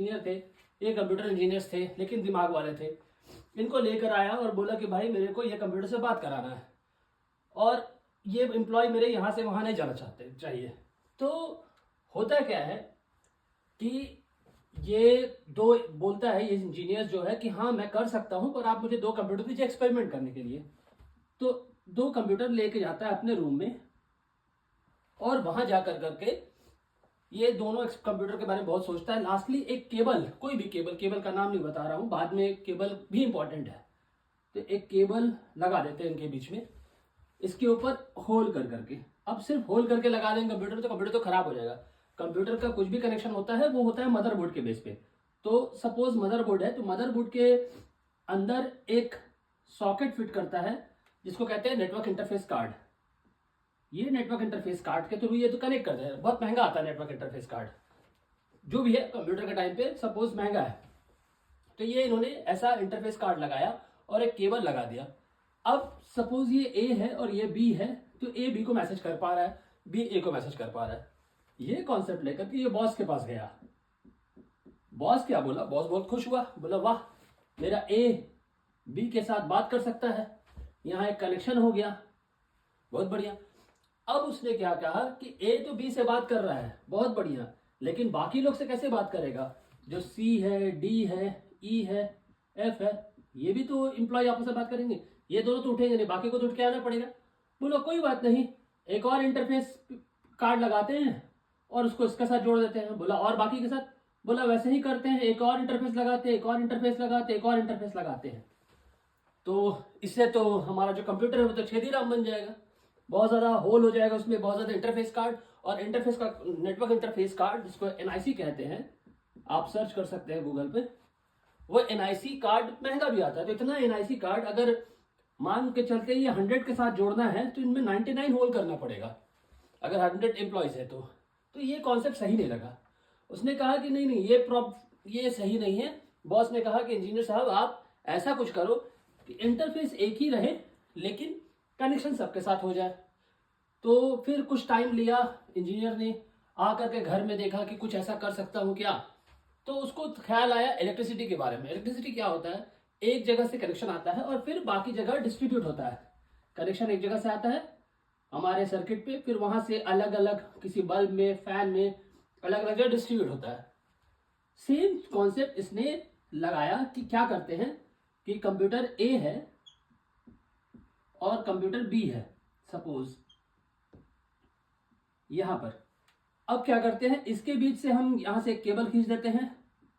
Engineer थे, ये computer engineers थे लेकिन दिमाग वाले थे। इनको लेकर आया और बोला कि भाई मेरे को ये कंप्यूटर से बात कराना है और ये एम्प्लॉय मेरे यहाँ से वहाँ नहीं जाना चाहते चाहिए। तो होता क्या है कि ये दो बोलता है, ये इंजीनियर जो है कि हाँ मैं कर सकता हूँ पर आप मुझे 2 कंप्यूटर दीजिए एक्सपेरिमेंट करने के लिए। तो 2 कंप्यूटर लेके जाता है अपने रूम में और वहां जाकर करके ये दोनों कंप्यूटर के बारे में बहुत सोचता है। लास्टली एक केबल, कोई भी केबल, केबल का नाम नहीं बता रहा हूँ, बाद में केबल भी इंपॉर्टेंट है, तो एक केबल लगा देते हैं इनके बीच में, इसके ऊपर होल कर करके। अब सिर्फ होल करके लगा देंगे कंप्यूटर तो कंप्यूटर तो खराब हो जाएगा। कंप्यूटर का कुछ भी कनेक्शन होता है वो होता है मदरबोर्ड के बेस पे। तो सपोज मदरबोर्ड है तो मदरबोर्ड के अंदर एक सॉकेट फिट करता है जिसको कहते हैं नेटवर्क इंटरफेस कार्ड। ये नेटवर्क इंटरफेस कार्ड के थ्रू ये तो कनेक्ट करते हैं। बहुत महंगा आता है नेटवर्क इंटरफेस कार्ड, जो भी है कंप्यूटर के टाइम पे सपोज महंगा है। तो ये इन्होंने ऐसा इंटरफेस कार्ड लगाया और एक केबल लगा दिया। अब सपोज ये ए है और ये बी है, तो ए बी को मैसेज कर पा रहा है, बी ए को मैसेज कर पा रहा है। ये कॉन्सेप्ट लेकर के ये बॉस के पास गया। बॉस क्या बोला, बॉस बहुत खुश हुआ, बोला वाह मेरा ए बी के साथ बात कर सकता है, यहाँ एक कनेक्शन हो गया, बहुत बढ़िया। अब उसने क्या कहा कि ए तो बी से बात कर रहा है, बहुत बढ़िया, लेकिन बाकी लोग से कैसे बात करेगा? जो सी है, डी है, ई है, एफ है, ये भी तो इंप्लॉय आपस में बात करेंगे, ये दोनों तो उठेंगे नहीं, बाकी को तो उठ के आना पड़ेगा। बोलो कोई बात नहीं, एक और इंटरफेस कार्ड लगाते हैं और उसको इसके साथ जोड़ देते हैं। बोला और बाकी के साथ? बोला वैसे ही करते हैं, एक और इंटरफेस लगाते हैं, एक और इंटरफेस लगाते हैं, एक और इंटरफेस लगाते हैं। तो इससे तो हमारा जो कंप्यूटर है वो तो छेदीराम बन जाएगा, बहुत ज़्यादा होल हो जाएगा उसमें, बहुत ज़्यादा इंटरफेस कार्ड। और इंटरफेस का नेटवर्क इंटरफेस कार्ड जिसको एनआईसी कहते हैं, आप सर्च कर सकते हैं गूगल पे। वो एनआईसी कार्ड महंगा भी आता है। तो इतना एनआईसी कार्ड अगर मान के चलते ये 100 के साथ जोड़ना है तो इनमें 99 होल करना पड़ेगा अगर 100 एम्प्लॉयज है तो ये कॉन्सेप्ट सही नहीं लगा। उसने कहा कि नहीं नहीं ये सही नहीं है। बॉस ने कहा कि इंजीनियर साहब आप ऐसा कुछ करो कि इंटरफेस एक ही रहे लेकिन कनेक्शन सबके साथ हो जाए। तो फिर कुछ टाइम लिया, इंजीनियर ने आकर के घर में देखा कि कुछ ऐसा कर सकता हूँ क्या। तो उसको ख्याल आया इलेक्ट्रिसिटी के बारे में। इलेक्ट्रिसिटी क्या होता है, एक जगह से कनेक्शन आता है और फिर बाकी जगह डिस्ट्रीब्यूट होता है। कनेक्शन एक जगह से आता है हमारे सर्किट पे, फिर वहां से अलग अलग किसी बल्ब में, फैन में अलग अलग जगह डिस्ट्रीब्यूट होता है। सेम कॉन्सेप्ट इसने लगाया कि क्या करते हैं कि कंप्यूटर ए है और कंप्यूटर बी है सपोज यहां पर। अब क्या करते हैं, इसके बीच से हम यहां से एक केबल खींच देते हैं